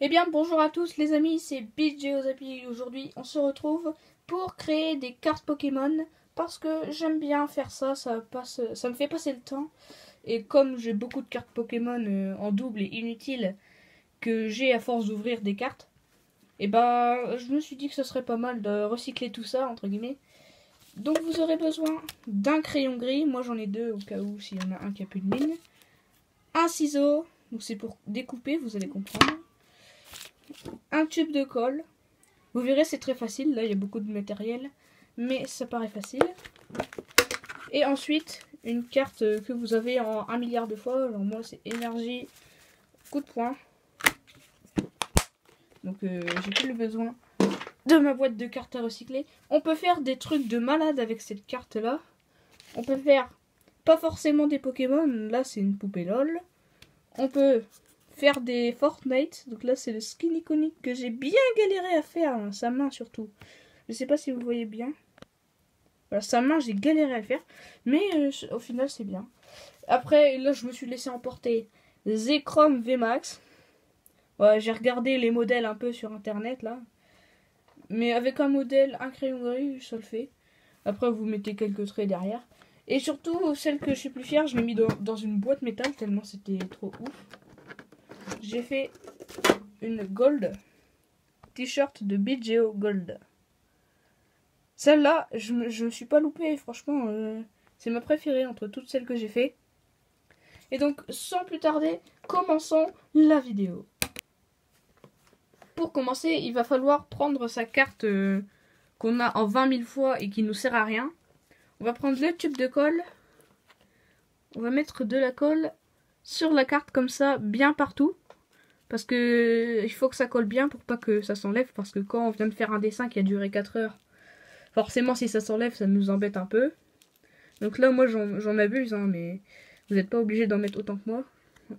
Eh bien bonjour à tous les amis, c'est BitGeoZappy. Aujourd'hui on se retrouve pour créer des cartes Pokémon parce que j'aime bien faire ça, ça me fait passer le temps. Et comme j'ai beaucoup de cartes Pokémon en double et inutiles que j'ai à force d'ouvrir des cartes, et bah je me suis dit que ce serait pas mal de recycler tout ça entre guillemets. Donc vous aurez besoin d'un crayon gris, moi j'en ai deux au cas où s'il y en a un qui a plus de ligne. Un ciseau, donc c'est pour découper, vous allez comprendre. Un tube de colle. Vous verrez, c'est très facile. Là, il y a beaucoup de matériel, mais ça paraît facile. Et ensuite, une carte que vous avez en 1 milliard de fois. Alors moi, c'est énergie, coup de poing. Donc, j'ai plus le besoin de ma boîte de cartes à recycler. On peut faire des trucs de malade avec cette carte-là. On peut faire pas forcément des Pokémon. Là, c'est une poupée LOL. On peut faire des Fortnite. Donc là, c'est le skin iconique que j'ai bien galéré à faire. Hein, sa main surtout. Je sais pas si vous voyez bien. Voilà, sa main, j'ai galéré à le faire. Mais au final, c'est bien. Après, là, je me suis laissé emporter Zekrom VMAX. Ouais, j'ai regardé les modèles un peu sur internet là. Mais avec un modèle, un crayon gris, ça le fait. Après, vous mettez quelques traits derrière. Et surtout, celle que je suis plus fière, je l'ai mis dans une boîte métal tellement c'était trop ouf. J'ai fait une Gold t-shirt de BitGeo Gold. Celle-là, je me suis pas loupé, franchement, c'est ma préférée entre toutes celles que j'ai fait. Et donc, sans plus tarder, commençons la vidéo. Pour commencer, il va falloir prendre sa carte qu'on a en 20 000 fois et qui nous sert à rien. On va prendre le tube de colle. On va mettre de la colle sur la carte comme ça, bien partout. Parce que il faut que ça colle bien pour pas que ça s'enlève. Parce que quand on vient de faire un dessin qui a duré 4 heures, forcément si ça s'enlève, ça nous embête un peu. Donc là, moi j'en abuse, hein, mais vous n'êtes pas obligé d'en mettre autant que moi.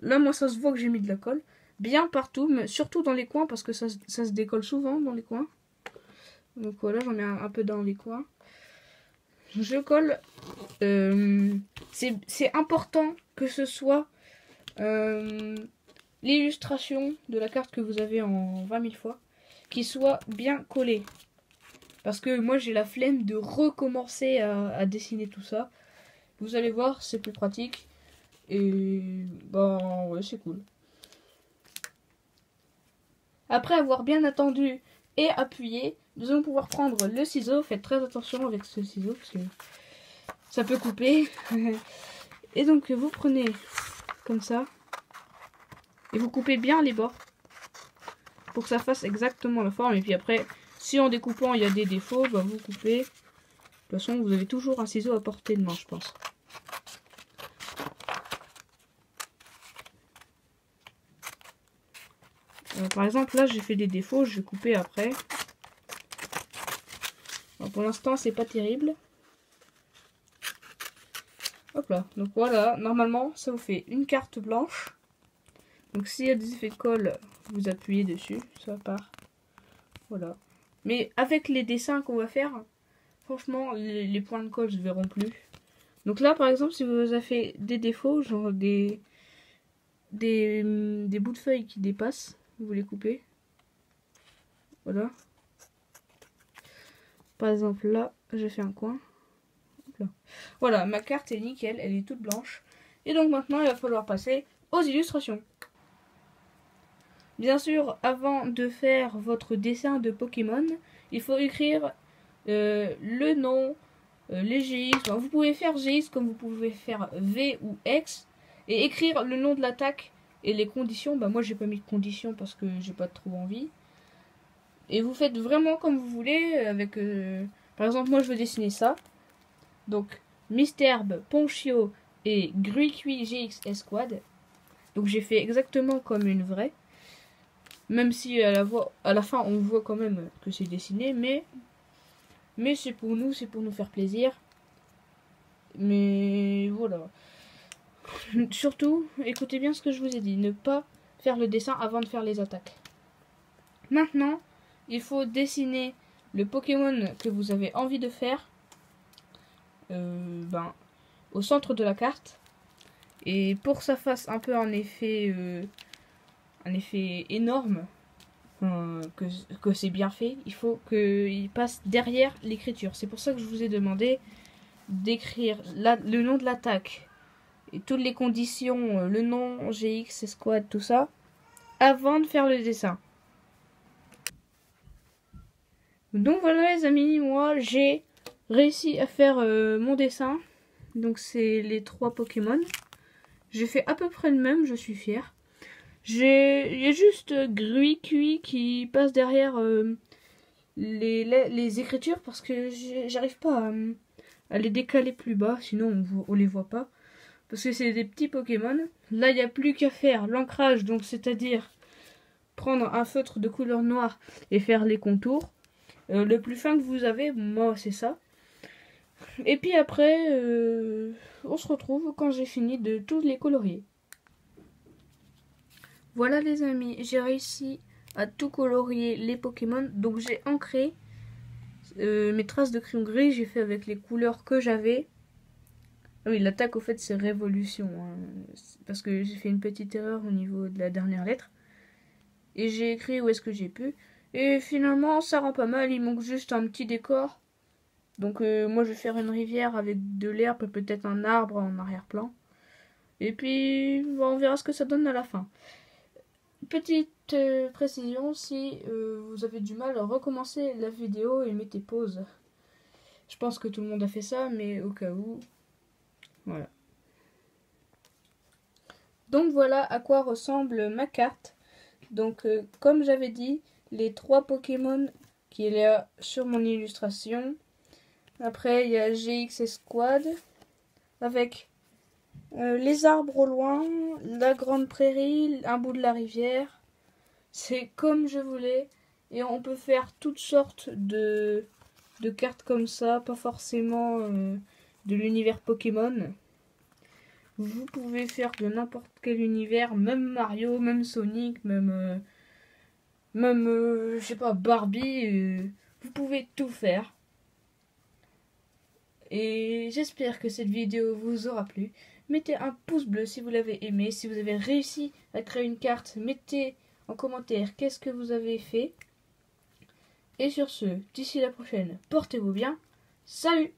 Là, moi ça se voit que j'ai mis de la colle. Bien partout, mais surtout dans les coins parce que ça se décolle souvent dans les coins. Donc voilà, j'en mets un peu dans les coins. Je colle. C'est important que ce soit l'illustration de la carte que vous avez en 20 000 fois qui soit bien collée. Parce que moi j'ai la flemme de recommencer à dessiner tout ça. Vous allez voir, c'est plus pratique. Et ben ouais, c'est cool. Après avoir bien attendu et appuyé, nous allons pouvoir prendre le ciseau. Faites très attention avec ce ciseau parce que ça peut couper. Et donc vous prenez comme ça et vous coupez bien les bords pour que ça fasse exactement la forme. Et puis après, si en découpant il y a des défauts, bah vous coupez. De toute façon, vous avez toujours un ciseau à portée de main, je pense. Par exemple, là j'ai fait des défauts, je vais couper après. Alors, pour l'instant, c'est pas terrible. Hop là, donc voilà, normalement ça vous fait une carte blanche. Donc s'il y a des effets de colle, vous appuyez dessus, ça part. Voilà. Mais avec les dessins qu'on va faire, franchement, les points de colle se verront plus. Donc là, par exemple, si vous avez fait des défauts, genre des bouts de feuilles qui dépassent, vous les coupez. Voilà. Par exemple, là, j'ai fait un coin. Là. Voilà, ma carte est nickel, elle est toute blanche. Et donc maintenant, il va falloir passer aux illustrations. Bien sûr, avant de faire votre dessin de Pokémon, il faut écrire le nom, les GX. Enfin, vous pouvez faire GX comme vous pouvez faire V ou X. Et écrire le nom de l'attaque et les conditions. Bah, moi, j'ai pas mis de conditions parce que j'ai pas trop envie. Et vous faites vraiment comme vous voulez. Avec, par exemple, moi, je veux dessiner ça. Donc, Misterbe, Ponchio et Gruiqui GX Esquad. Donc, j'ai fait exactement comme une vraie. Même si à la fin on voit quand même que c'est dessiné, mais c'est pour nous faire plaisir. Mais voilà. Surtout, écoutez bien ce que je vous ai dit, ne pas faire le dessin avant de faire les attaques. Maintenant, il faut dessiner le Pokémon que vous avez envie de faire au centre de la carte. Et pour que ça fasse un peu un effet énorme, que c'est bien fait. Il faut qu'il passe derrière l'écriture. C'est pour ça que je vous ai demandé d'écrire le nom de l'attaque et toutes les conditions, le nom, GX, Squad, tout ça, avant de faire le dessin. Donc voilà les amis, moi j'ai réussi à faire mon dessin. Donc c'est les 3 Pokémon. J'ai fait à peu près le même, je suis fière. Il y a juste Grui Cui qui passe derrière les écritures parce que j'arrive pas à les décaler plus bas, sinon on les voit pas. Parce que c'est des petits Pokémon. Là, il n'y a plus qu'à faire l'ancrage, donc c'est-à-dire prendre un feutre de couleur noire et faire les contours. Le plus fin que vous avez, moi c'est ça. Et puis après, on se retrouve quand j'ai fini de tous les colorier. Voilà les amis, j'ai réussi à tout colorier les Pokémon. Donc j'ai ancré mes traces de crayon gris, j'ai fait avec les couleurs que j'avais. Ah oui, l'attaque au fait c'est révolution, hein, parce que j'ai fait une petite erreur au niveau de la dernière lettre. Et j'ai écrit où est-ce que j'ai pu. Et finalement ça rend pas mal, il manque juste un petit décor. Donc moi je vais faire une rivière avec de l'herbe, peut-être un arbre en arrière-plan. Et puis on verra ce que ça donne à la fin. Petite précision, si vous avez du mal, recommencez la vidéo et mettez pause. Je pense que tout le monde a fait ça, mais au cas où, voilà. Donc voilà à quoi ressemble ma carte. Donc comme j'avais dit, les 3 Pokémon qui est là sur mon illustration. Après il y a GX Squad avec les arbres au loin, la grande prairie, un bout de la rivière. C'est comme je voulais. Et on peut faire toutes sortes de cartes comme ça, pas forcément de l'univers Pokémon. Vous pouvez faire de n'importe quel univers, même Mario, même Sonic, même je sais pas, Barbie. Vous pouvez tout faire. Et j'espère que cette vidéo vous aura plu. Mettez un pouce bleu si vous l'avez aimé. Si vous avez réussi à créer une carte, mettez en commentaire qu'est-ce que vous avez fait. Et sur ce, d'ici la prochaine, portez-vous bien. Salut!